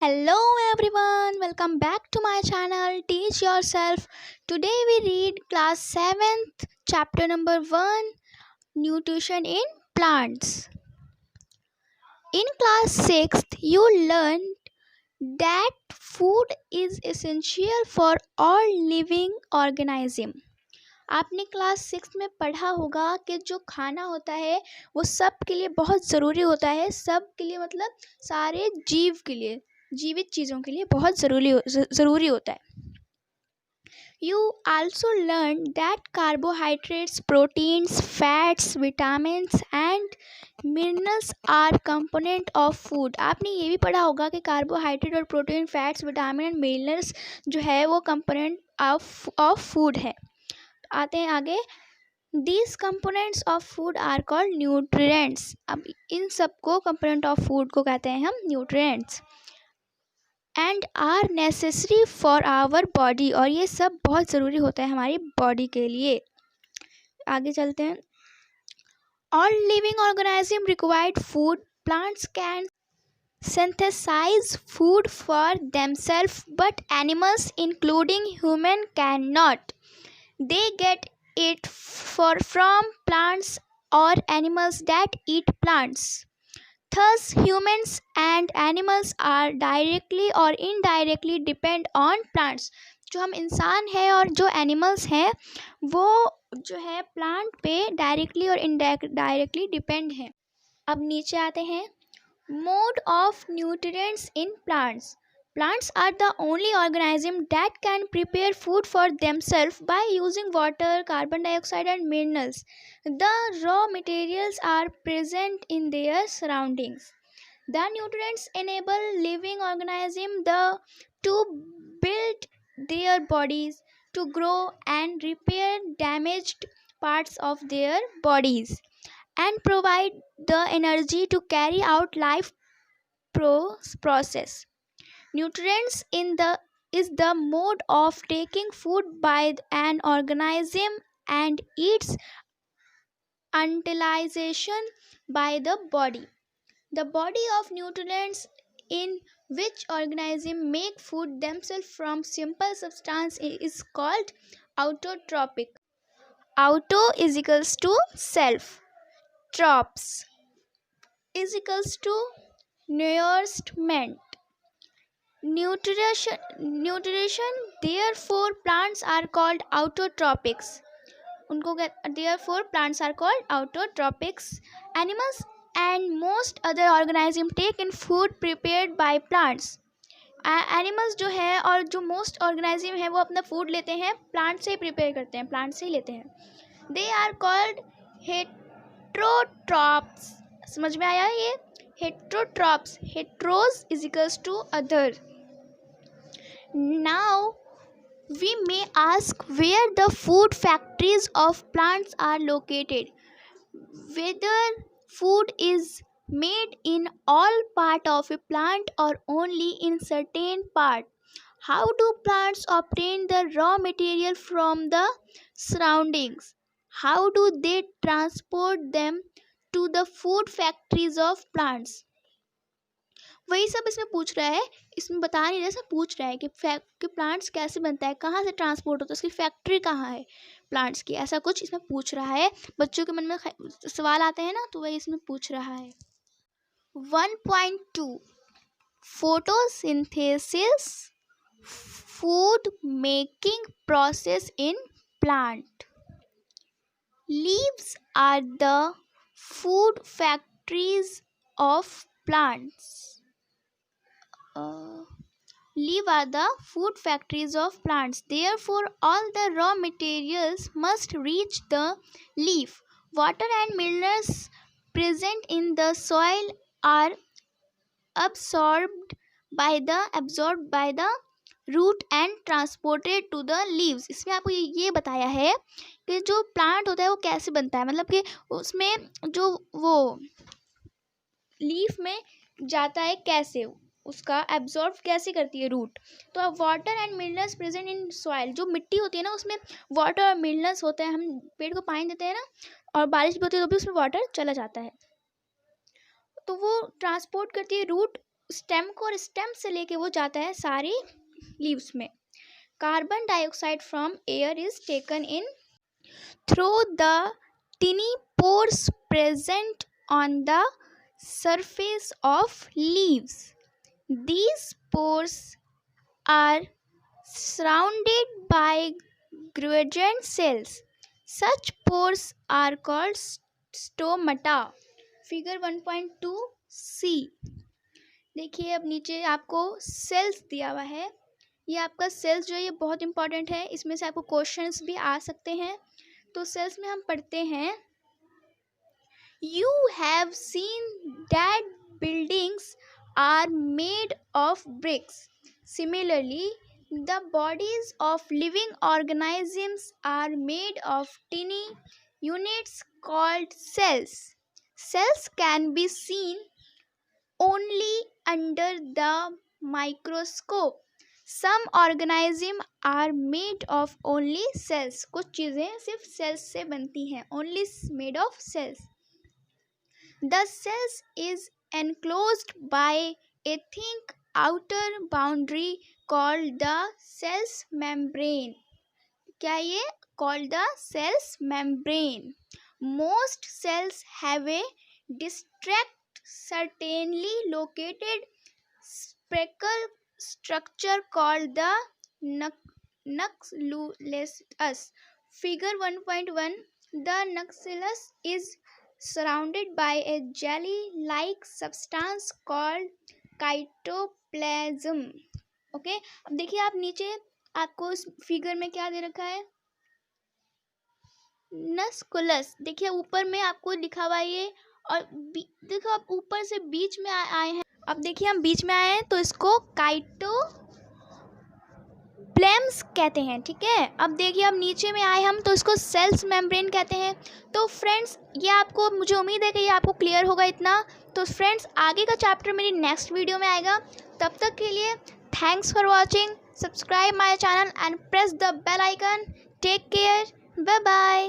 Hello everyone, welcome back to my channel Teach Yourself. Today we read class 7th, chapter number 1, Nutrition in Plants. In class 6th, you learned that food is essential for all living organism. आपने class 6 में पढ़ा होगा कि जो खाना होता है वो सब के लिए बहुत ज़रूरी होता है। सब के लिए मतलब सारे जीव के लिए, जीवित चीज़ों के लिए बहुत ज़रूरी होता है। You also learn that carbohydrates, proteins, fats, vitamins and minerals R component of food. आपने ये भी पढ़ा होगा कि कार्बोहाइड्रेट और protein, fats, vitamin and minerals जो है वो कंपोनेंट ऑफ फूड है। आते हैं आगे। These components of food are called nutrients. अब इन सबको कंपोनेंट ऑफ फूड को कहते हैं हम nutrients and are necessary for our body, और ये सब बहुत ज़रूरी होता है हमारी बॉडी के लिए। आगे चलते हैं। All living organism required food. Plants can synthesize food for themselves, but animals including human cannot. They get it from plants or animals that eat plants. Thus, humans and animals are directly or indirectly depend on plants. जो हम इंसान हैं और जो animals हैं वो जो है प्लांट पे डायरेक्टली और इनडायरेक्टली डिपेंड हैं। अब नीचे आते हैं। Mode of nutrients in plants. Plants are the only organism that can prepare food for themselves by using water, carbon dioxide and minerals. The raw materials are present in their surroundings. The nutrients enable living organisms to build their bodies, to grow and repair damaged parts of their bodies, and provide the energy to carry out life process. Nutrients is the mode of taking food by an organism and its utilization by the body. The body of nutrients in which organism make food themselves from simple substance is called autotrophic. Auto is equals to self. Trops is equals to nourishment. Nutrition, therefore plants are called autotrophics. Therefore plants are called autotrophics. Animals and most other organisms take in food prepared by plants. Animals जो है और जो most organism है वो अपना food लेते हैं plant से ही प्रिपेयर करते हैं, प्लांट से ही लेते हैं। They are called heterotrophs. समझ में आया ये? Heterotrophs, heteros is equals to other. Now we may ask where the food factories of plants are located. Whether food is made in all part of a plant or only in certain part. How do plants obtain the raw material from the surroundings? How do they transport them to the food factories of plants? वही सब इसमें पूछ रहा है, इसमें बता नहीं रहा, सब पूछ रहा है कि प्लांट्स कैसे बनता है, कहाँ से ट्रांसपोर्ट होता है, उसकी फैक्ट्री कहाँ है प्लांट्स की, ऐसा कुछ इसमें पूछ रहा है। बच्चों के मन में सवाल आते हैं ना, तो वही इसमें पूछ रहा है। 1.2 photosynthesis, food making process in plant. Leaves are the food factories of plants. Leaves are the food factories of plants. Therefore, all the raw materials must reach the leaf. Water and minerals present in the soil are absorbed by the root and transported to the leaves. इसमें आपको ये बताया है कि जो plant होता है वो कैसे बनता है, मतलब कि उसमें जो वो लीफ में जाता है कैसे, उसका एब्जॉर्ब कैसे करती है रूट। तो अब water and minerals present in soil, जो मिट्टी होती है ना उसमें वाटर और मिनरल्स होते हैं। हम पेड़ को पानी देते हैं ना और बारिश भी होती है तो भी उसमें वाटर चला जाता है, तो वो ट्रांसपोर्ट करती है रूट स्टेम को, और स्टेम से लेके वो जाता है सारी लीव्स में. Carbon dioxide from air is taken in through the tiny pores present on the surface of leaves. These pores are surrounded by Golgi cells. Such pores are called stomata. Figure 1.2c. देखिए अब नीचे आपको sales दिया हुआ है. ये आपका sales जो है ये बहुत इंपॉर्टेंट है, इसमें से आपको क्वेश्चंस भी आ सकते हैं. तो सेल्स में हम पढ़ते हैं, you have seen that buildings are made of bricks. Similarly the bodies of living organisms are made of tiny units called cells. Cells can be seen only under the microscope. Some organisms are made of only cells. कुछ चीज़ें सिर्फ cells से बनती हैं. Only made of cells. The cells is enclosed by a thick outer boundary called the cell's membrane. क्या ये? Called the cell's membrane. Most cells have a distinct, certainly located speckle structure called the nucleus. Figure 1.1. The nucleus is surrounded by a jelly-like substance called cytoplasm. Okay, अब देखिए आप नीचे आपको इस figure में क्या दे रखा है, नस्कुलस. देखिए ऊपर में आपको लिखा हुआ है ये, और देखो आप ऊपर से बीच में आए हैं. अब देखिए हम बीच में आए हैं तो इसको काइटोप्लेम्स कहते हैं. ठीक है, अब देखिए अब नीचे में आए हम तो इसको सेल्स मेम्ब्रेन कहते हैं. तो फ्रेंड्स ये आपको, मुझे उम्मीद है कि ये आपको क्लियर होगा इतना. तो फ्रेंड्स आगे का चैप्टर मेरी नेक्स्ट वीडियो में आएगा. तब तक के लिए thanks for watching. Subscribe my channel and press the bell icon. Take care. Bye bye.